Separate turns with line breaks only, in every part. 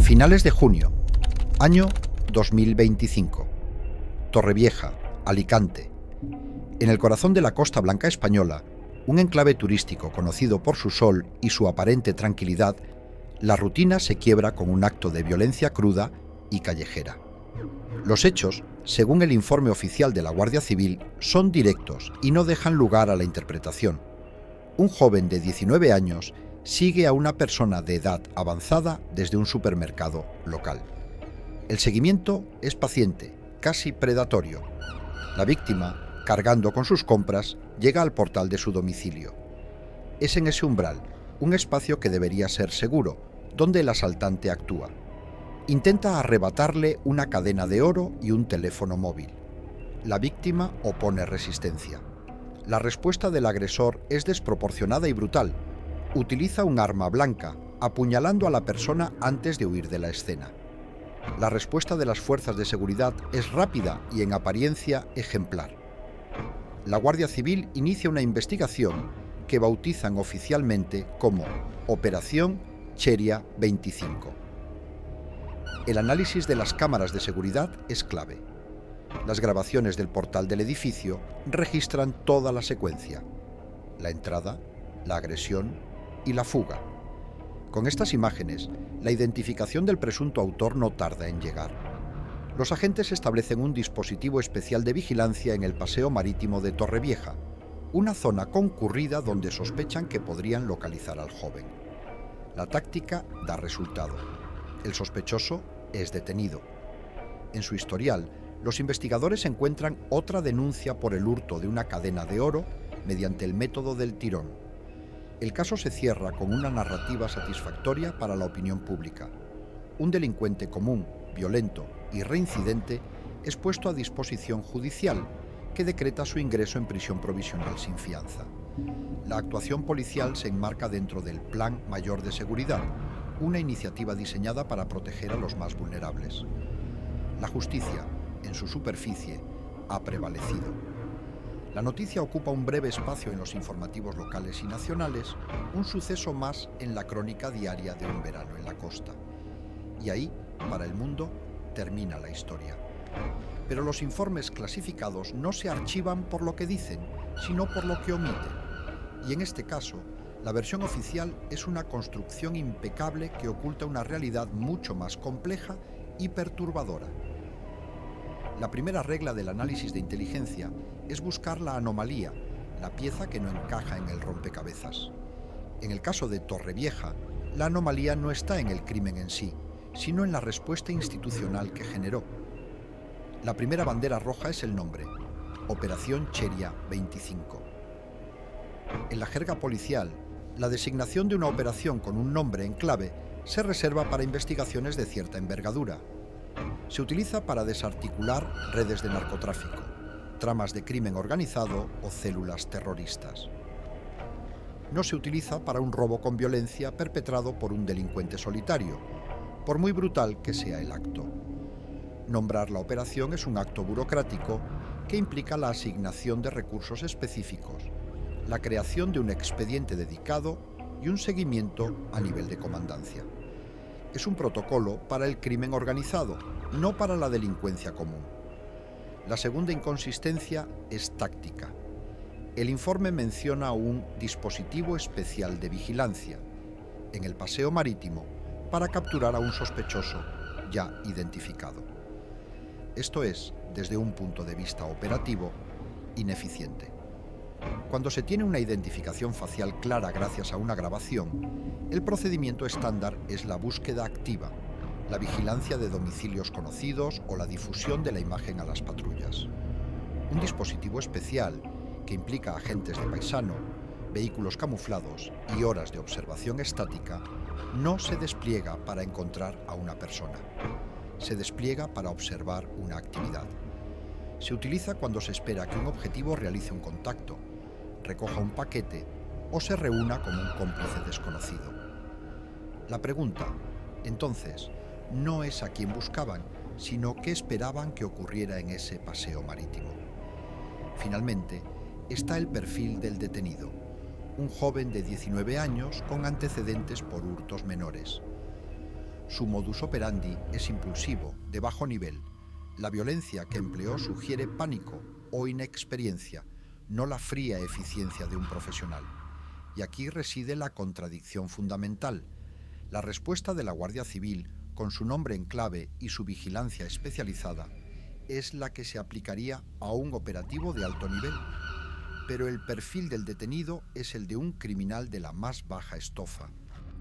Finales de junio, año 2025. Torrevieja, Alicante. En el corazón de la Costa Blanca española, un enclave turístico conocido por su sol y su aparente tranquilidad, la rutina se quiebra con un acto de violencia cruda y callejera. Los hechos, según el informe oficial de la Guardia Civil, son directos y no dejan lugar a la interpretación. Un joven de 19 años sigue a una persona de edad avanzada desde un supermercado local. El seguimiento es paciente, casi predatorio. La víctima, cargando con sus compras, llega al portal de su domicilio. Es en ese umbral, un espacio que debería ser seguro, donde el asaltante actúa. Intenta arrebatarle una cadena de oro y un teléfono móvil. La víctima opone resistencia. La respuesta del agresor es desproporcionada y brutal. Utiliza un arma blanca, apuñalando a la persona antes de huir de la escena. La respuesta de las fuerzas de seguridad es rápida y en apariencia ejemplar. La Guardia Civil inicia una investigación que bautizan oficialmente como Operación Cheria 25. El análisis de las cámaras de seguridad es clave. Las grabaciones del portal del edificio registran toda la secuencia: la entrada, la agresión y la fuga. Con estas imágenes, la identificación del presunto autor no tarda en llegar. Los agentes establecen un dispositivo especial de vigilancia en el paseo marítimo de Torrevieja, una zona concurrida donde sospechan que podrían localizar al joven. La táctica da resultado. El sospechoso es detenido. En su historial, los investigadores encuentran otra denuncia por el hurto de una cadena de oro mediante el método del tirón. El caso se cierra con una narrativa satisfactoria para la opinión pública. Un delincuente común, violento y reincidente es puesto a disposición judicial, que decreta su ingreso en prisión provisional sin fianza. La actuación policial se enmarca dentro del Plan Mayor de Seguridad, una iniciativa diseñada para proteger a los más vulnerables. La justicia, en su superficie, ha prevalecido. La noticia ocupa un breve espacio en los informativos locales y nacionales, un suceso más en la crónica diaria de un verano en la costa. Y ahí, para el mundo, termina la historia. Pero los informes clasificados no se archivan por lo que dicen, sino por lo que omiten. Y en este caso, la versión oficial es una construcción impecable que oculta una realidad mucho más compleja y perturbadora. La primera regla del análisis de inteligencia es buscar la anomalía, la pieza que no encaja en el rompecabezas. En el caso de Torrevieja, la anomalía no está en el crimen en sí, sino en la respuesta institucional que generó. La primera bandera roja es el nombre: Operación Cheria 25. En la jerga policial, la designación de una operación con un nombre en clave se reserva para investigaciones de cierta envergadura. Se utiliza para desarticular redes de narcotráfico, tramas de crimen organizado o células terroristas. No se utiliza para un robo con violencia perpetrado por un delincuente solitario, por muy brutal que sea el acto. Nombrar la operación es un acto burocrático que implica la asignación de recursos específicos, la creación de un expediente dedicado y un seguimiento a nivel de comandancia. Es un protocolo para el crimen organizado, no para la delincuencia común. La segunda inconsistencia es táctica. El informe menciona un dispositivo especial de vigilancia en el paseo marítimo para capturar a un sospechoso ya identificado. Esto es, desde un punto de vista operativo, ineficiente. Cuando se tiene una identificación facial clara gracias a una grabación, el procedimiento estándar es la búsqueda activa, la vigilancia de domicilios conocidos o la difusión de la imagen a las patrullas. Un dispositivo especial, que implica agentes de paisano, vehículos camuflados y horas de observación estática, no se despliega para encontrar a una persona. Se despliega para observar una actividad. Se utiliza cuando se espera que un objetivo realice un contacto, recoja un paquete o se reúna con un cómplice desconocido. La pregunta, entonces, no es a quién buscaban, sino qué esperaban que ocurriera en ese paseo marítimo. Finalmente, está el perfil del detenido, un joven de 19 años con antecedentes por hurtos menores. Su modus operandi es impulsivo, de bajo nivel. La violencia que empleó sugiere pánico o inexperiencia, no la fría eficiencia de un profesional. Y aquí reside la contradicción fundamental. La respuesta de la Guardia Civil, con su nombre en clave y su vigilancia especializada, es la que se aplicaría a un operativo de alto nivel. Pero el perfil del detenido es el de un criminal de la más baja estofa.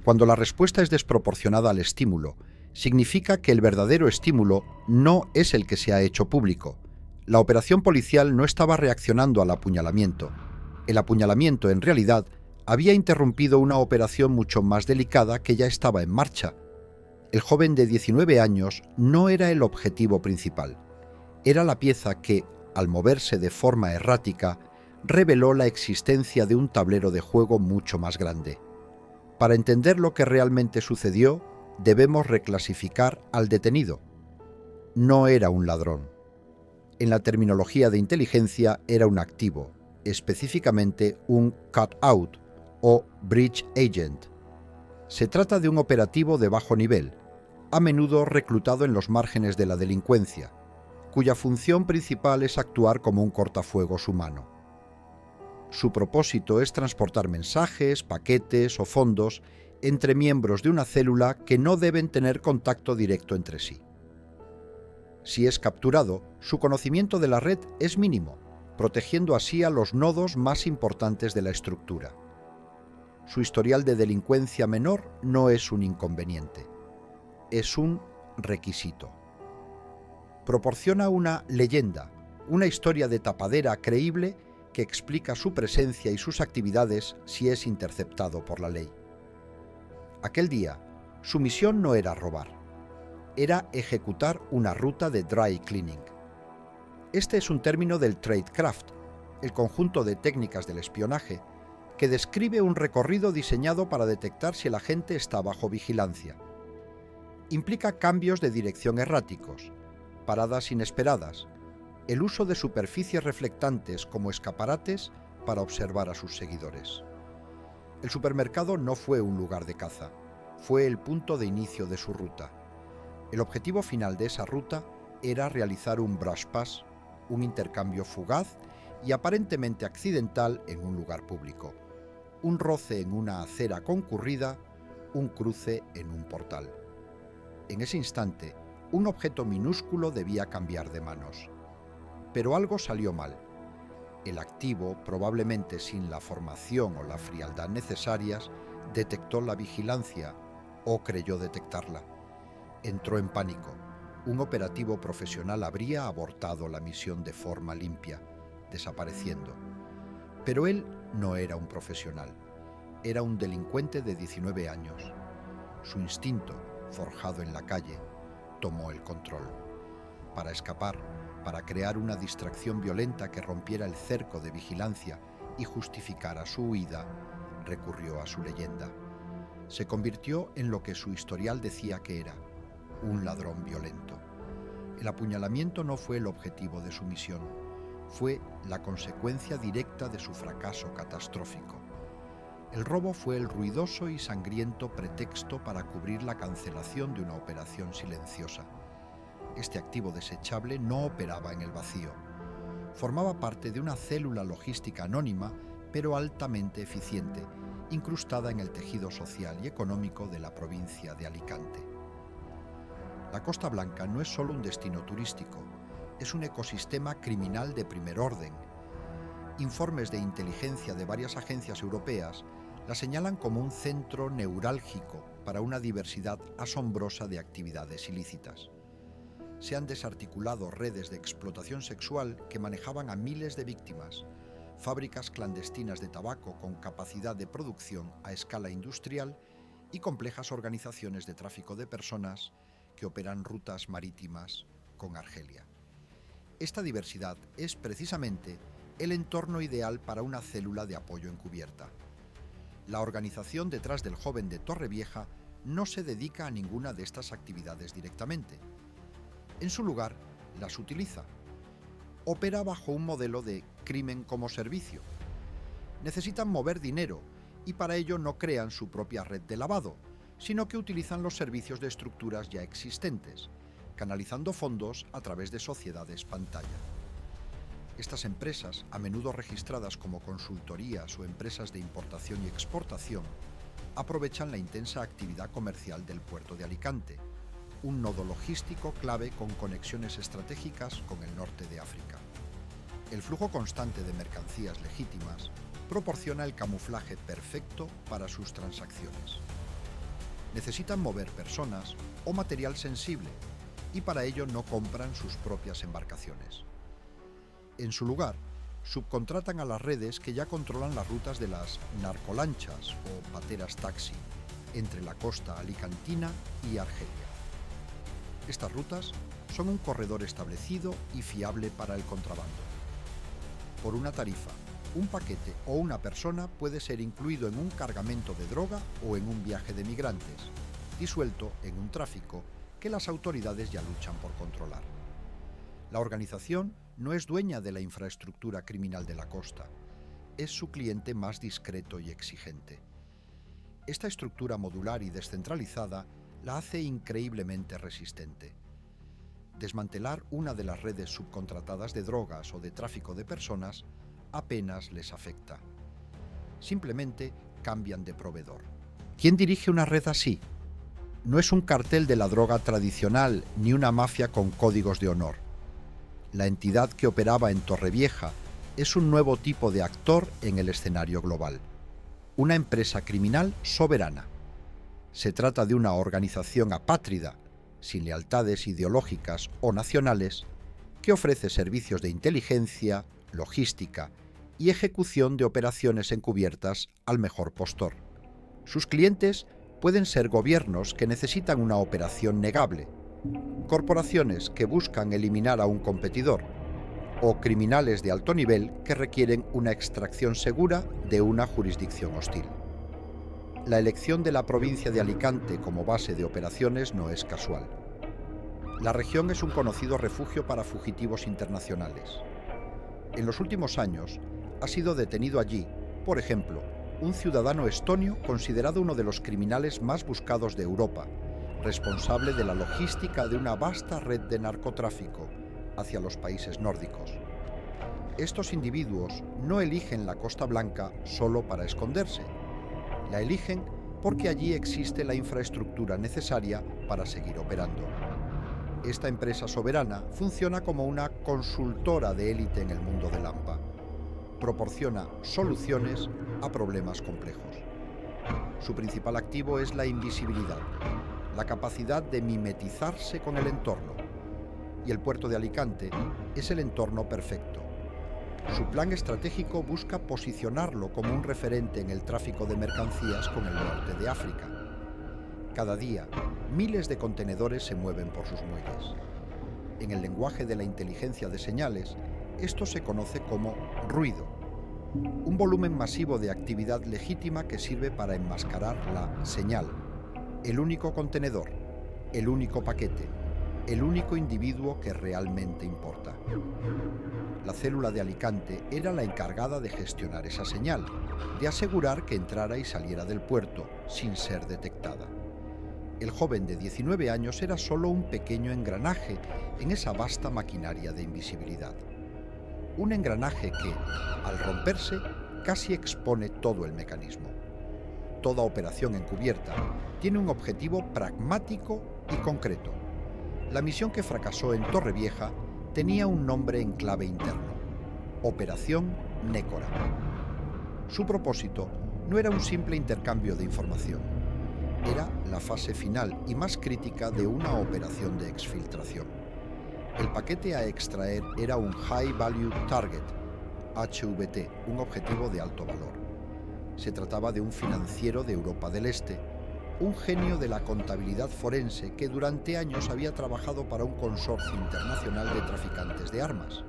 Cuando la respuesta es desproporcionada al estímulo, significa que el verdadero estímulo no es el que se ha hecho público. La operación policial no estaba reaccionando al apuñalamiento. El apuñalamiento, en realidad, había interrumpido una operación mucho más delicada que ya estaba en marcha. El joven de 19 años no era el objetivo principal. Era la pieza que, al moverse de forma errática, reveló la existencia de un tablero de juego mucho más grande. Para entender lo que realmente sucedió, debemos reclasificar al detenido. No era un ladrón. En la terminología de inteligencia era un activo, específicamente un cut-out o bridge agent. Se trata de un operativo de bajo nivel, a menudo reclutado en los márgenes de la delincuencia, cuya función principal es actuar como un cortafuegos humano. Su propósito es transportar mensajes, paquetes o fondos entre miembros de una célula que no deben tener contacto directo entre sí. Si es capturado, su conocimiento de la red es mínimo, protegiendo así a los nodos más importantes de la estructura. Su historial de delincuencia menor no es un inconveniente, es un requisito. Proporciona una leyenda, una historia de tapadera creíble que explica su presencia y sus actividades si es interceptado por la ley. Aquel día, su misión no era robar, era ejecutar una ruta de dry cleaning. Este es un término del tradecraft, el conjunto de técnicas del espionaje, que describe un recorrido diseñado para detectar si el agente está bajo vigilancia. Implica cambios de dirección erráticos, paradas inesperadas, el uso de superficies reflectantes como escaparates para observar a sus seguidores. El supermercado no fue un lugar de caza, fue el punto de inicio de su ruta. El objetivo final de esa ruta era realizar un brush pass, un intercambio fugaz y aparentemente accidental en un lugar público, un roce en una acera concurrida, un cruce en un portal. En ese instante, un objeto minúsculo debía cambiar de manos. Pero algo salió mal. El activo, probablemente sin la formación o la frialdad necesarias, detectó la vigilancia o creyó detectarla. Entró en pánico. Un operativo profesional habría abortado la misión de forma limpia, desapareciendo. Pero él no era un profesional. Era un delincuente de 19 años. Su instinto, forjado en la calle, tomó el control. Para escapar, para crear una distracción violenta que rompiera el cerco de vigilancia y justificara su huida, recurrió a su leyenda. Se convirtió en lo que su historial decía que era, un ladrón violento. El apuñalamiento no fue el objetivo de su misión, fue la consecuencia directa de su fracaso catastrófico. El robo fue el ruidoso y sangriento pretexto para cubrir la cancelación de una operación silenciosa. Este activo desechable no operaba en el vacío. Formaba parte de una célula logística anónima, pero altamente eficiente, incrustada en el tejido social y económico de la provincia de Alicante. La Costa Blanca no es solo un destino turístico, es un ecosistema criminal de primer orden. Informes de inteligencia de varias agencias europeas la señalan como un centro neurálgico para una diversidad asombrosa de actividades ilícitas. Se han desarticulado redes de explotación sexual que manejaban a miles de víctimas, fábricas clandestinas de tabaco con capacidad de producción a escala industrial y complejas organizaciones de tráfico de personas que operan rutas marítimas con Argelia. Esta diversidad es precisamente el entorno ideal para una célula de apoyo encubierta. La organización detrás del joven de Torrevieja no se dedica a ninguna de estas actividades directamente. En su lugar, las utiliza. Opera bajo un modelo de crimen como servicio. Necesitan mover dinero y para ello no crean su propia red de lavado, sino que utilizan los servicios de estructuras ya existentes, canalizando fondos a través de sociedades pantalla. Estas empresas, a menudo registradas como consultorías o empresas de importación y exportación, aprovechan la intensa actividad comercial del puerto de Alicante, un nodo logístico clave con conexiones estratégicas con el norte de África. El flujo constante de mercancías legítimas proporciona el camuflaje perfecto para sus transacciones. Necesitan mover personas o material sensible y para ello no compran sus propias embarcaciones. En su lugar, subcontratan a las redes que ya controlan las rutas de las narcolanchas o pateras taxi entre la costa alicantina y Argelia. Estas rutas son un corredor establecido y fiable para el contrabando. Por una tarifa, un paquete o una persona puede ser incluido en un cargamento de droga o en un viaje de migrantes, disuelto en un tráfico que las autoridades ya luchan por controlar. La organización no es dueña de la infraestructura criminal de la costa, es su cliente más discreto y exigente. Esta estructura modular y descentralizada la hace increíblemente resistente. Desmantelar una de las redes subcontratadas de drogas o de tráfico de personas apenas les afecta. Simplemente cambian de proveedor. ¿Quién dirige una red así? No es un cartel de la droga tradicional ni una mafia con códigos de honor. La entidad que operaba en Torrevieja es un nuevo tipo de actor en el escenario global. Una empresa criminal soberana. Se trata de una organización apátrida, sin lealtades ideológicas o nacionales, que ofrece servicios de inteligencia, logística y ejecución de operaciones encubiertas al mejor postor. Sus clientes pueden ser gobiernos que necesitan una operación negable, corporaciones que buscan eliminar a un competidor, o criminales de alto nivel que requieren una extracción segura de una jurisdicción hostil. La elección de la provincia de Alicante como base de operaciones no es casual. La región es un conocido refugio para fugitivos internacionales. En los últimos años, ha sido detenido allí, por ejemplo, un ciudadano estonio considerado uno de los criminales más buscados de Europa, responsable de la logística de una vasta red de narcotráfico hacia los países nórdicos. Estos individuos no eligen la Costa Blanca solo para esconderse. La eligen porque allí existe la infraestructura necesaria para seguir operando. Esta empresa soberana funciona como una consultora de élite en el mundo del AMPA. Proporciona soluciones a problemas complejos. Su principal activo es la invisibilidad, la capacidad de mimetizarse con el entorno. Y el puerto de Alicante es el entorno perfecto. Su plan estratégico busca posicionarlo como un referente en el tráfico de mercancías con el norte de África. Cada día, miles de contenedores se mueven por sus muelles. En el lenguaje de la inteligencia de señales, esto se conoce como ruido, un volumen masivo de actividad legítima que sirve para enmascarar la señal, el único contenedor, el único paquete, el único individuo que realmente importa. La célula de Alicante era la encargada de gestionar esa señal, de asegurar que entrara y saliera del puerto sin ser detectada. El joven de 19 años era solo un pequeño engranaje en esa vasta maquinaria de invisibilidad. Un engranaje que, al romperse, casi expone todo el mecanismo. Toda operación encubierta tiene un objetivo pragmático y concreto. La misión que fracasó en Torrevieja tenía un nombre en clave interno: Operación Nécora. Su propósito no era un simple intercambio de información. Era la fase final y más crítica de una operación de exfiltración. El paquete a extraer era un High Value Target, HVT, un objetivo de alto valor. Se trataba de un financiero de Europa del Este, un genio de la contabilidad forense que durante años había trabajado para un consorcio internacional de traficantes de armas.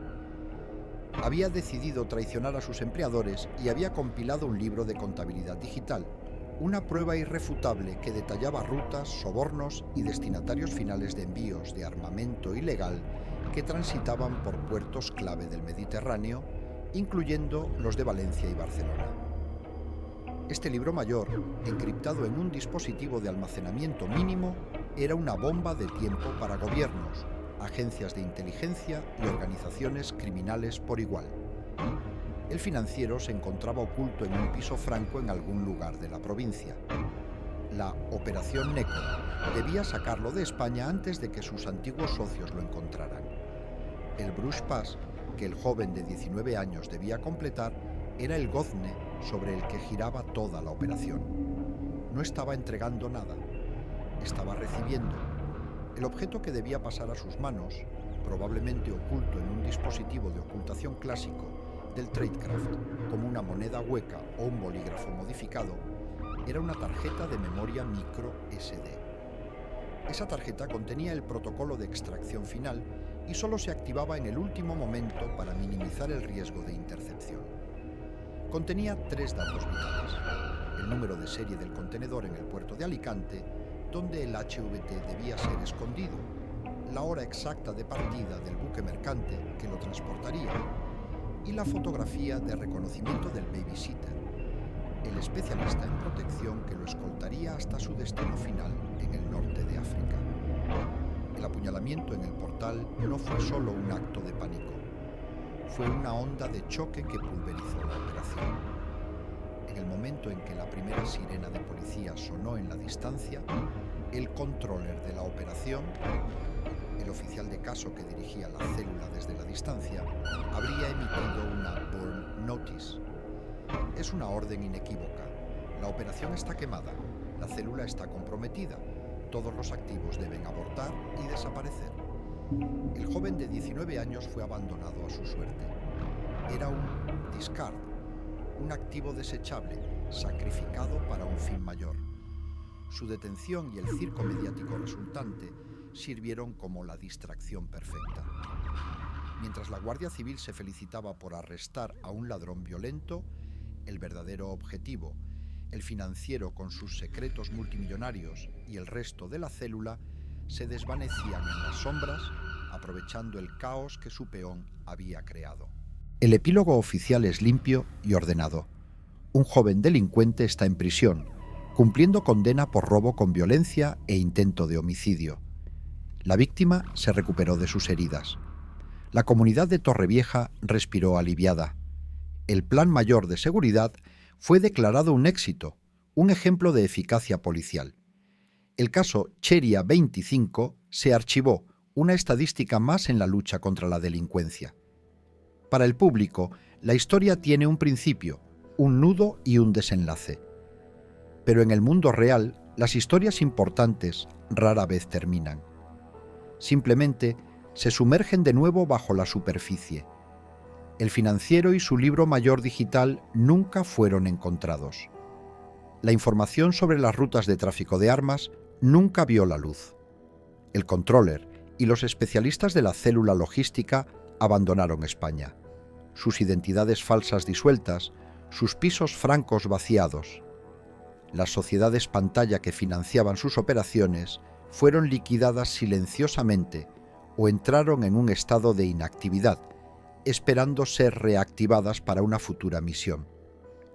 Había decidido traicionar a sus empleadores y había compilado un libro de contabilidad digital, una prueba irrefutable que detallaba rutas, sobornos y destinatarios finales de envíos de armamento ilegal que transitaban por puertos clave del Mediterráneo, incluyendo los de Valencia y Barcelona. Este libro mayor, encriptado en un dispositivo de almacenamiento mínimo, era una bomba de tiempo para gobiernos, agencias de inteligencia y organizaciones criminales por igual. El financiero se encontraba oculto en un piso franco en algún lugar de la provincia. La Operación Nécora debía sacarlo de España antes de que sus antiguos socios lo encontraran. El Bruce Pass, que el joven de 19 años debía completar, era el gozne sobre el que giraba toda la operación. No estaba entregando nada, estaba recibiendo. El objeto que debía pasar a sus manos, probablemente oculto en un dispositivo de ocultación clásico del Tradecraft, como una moneda hueca o un bolígrafo modificado, era una tarjeta de memoria micro SD. Esa tarjeta contenía el protocolo de extracción final y solo se activaba en el último momento para minimizar el riesgo de intercepción. Contenía 3 datos vitales: el número de serie del contenedor en el puerto de Alicante, donde el HVT debía ser escondido, la hora exacta de partida del buque mercante que lo transportaría y la fotografía de reconocimiento del babysitter, el especialista en protección que lo escoltaría hasta su destino final en el norte de África. El apuñalamiento en el portal no fue solo un acto de pánico, fue una onda de choque que pulverizó la operación. En el momento en que la primera sirena de policía sonó en la distancia, el controller de la operación, el oficial de caso que dirigía la célula desde la distancia, habría emitido una burn notice. Es una orden inequívoca. La operación está quemada, la célula está comprometida, todos los activos deben abortar y desaparecer. El joven de 19 años fue abandonado a su suerte. Era un discard, un activo desechable, sacrificado para un fin mayor. Su detención y el circo mediático resultante sirvieron como la distracción perfecta. Mientras la Guardia Civil se felicitaba por arrestar a un ladrón violento, el verdadero objetivo, el financiero con sus secretos multimillonarios y el resto de la célula, se desvanecían en las sombras, aprovechando el caos que su peón había creado. El epílogo oficial es limpio y ordenado. Un joven delincuente está en prisión, cumpliendo condena por robo con violencia e intento de homicidio. La víctima se recuperó de sus heridas. La comunidad de Torrevieja respiró aliviada. El Plan Mayor de Seguridad fue declarado un éxito, un ejemplo de eficacia policial. El caso Cheria 25 se archivó, una estadística más en la lucha contra la delincuencia. Para el público, la historia tiene un principio, un nudo y un desenlace. Pero en el mundo real, las historias importantes rara vez terminan. Simplemente se sumergen de nuevo bajo la superficie. El financiero y su libro mayor digital nunca fueron encontrados. La información sobre las rutas de tráfico de armas nunca vio la luz. El controller y los especialistas de la célula logística abandonaron España. Sus identidades falsas disueltas, sus pisos francos vaciados. Las sociedades pantalla que financiaban sus operaciones fueron liquidadas silenciosamente o entraron en un estado de inactividad, esperando ser reactivadas para una futura misión.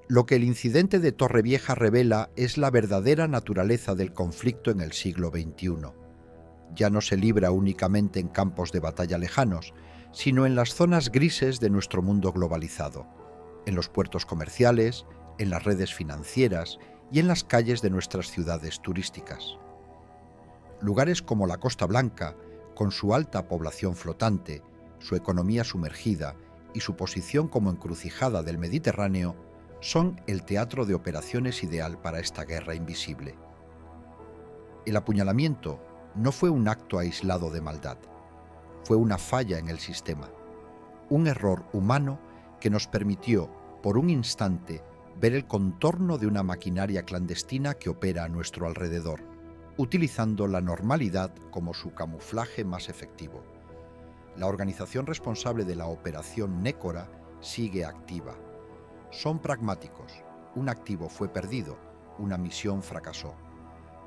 Lo que el incidente de Torrevieja revela es la verdadera naturaleza del conflicto en el siglo XXI. Ya no se libra únicamente en campos de batalla lejanos, sino en las zonas grises de nuestro mundo globalizado, en los puertos comerciales, en las redes financieras y en las calles de nuestras ciudades turísticas. Lugares como la Costa Blanca, con su alta población flotante, su economía sumergida y su posición como encrucijada del Mediterráneo, son el teatro de operaciones ideal para esta guerra invisible. El apuñalamiento no fue un acto aislado de maldad, fue una falla en el sistema, un error humano que nos permitió, por un instante, ver el contorno de una maquinaria clandestina que opera a nuestro alrededor, utilizando la normalidad como su camuflaje más efectivo. La organización responsable de la Operación Nécora sigue activa. Son pragmáticos. Un activo fue perdido, una misión fracasó.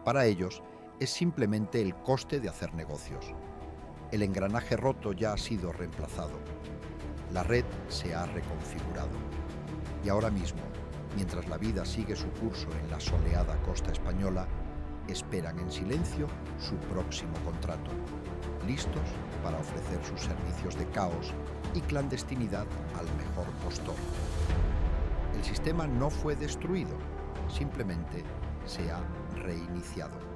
Para ellos, es simplemente el coste de hacer negocios. El engranaje roto ya ha sido reemplazado. La red se ha reconfigurado. Y ahora mismo, mientras la vida sigue su curso en la soleada costa española, esperan en silencio su próximo contrato, listos para ofrecer sus servicios de caos y clandestinidad al mejor postor. El sistema no fue destruido, simplemente se ha reiniciado.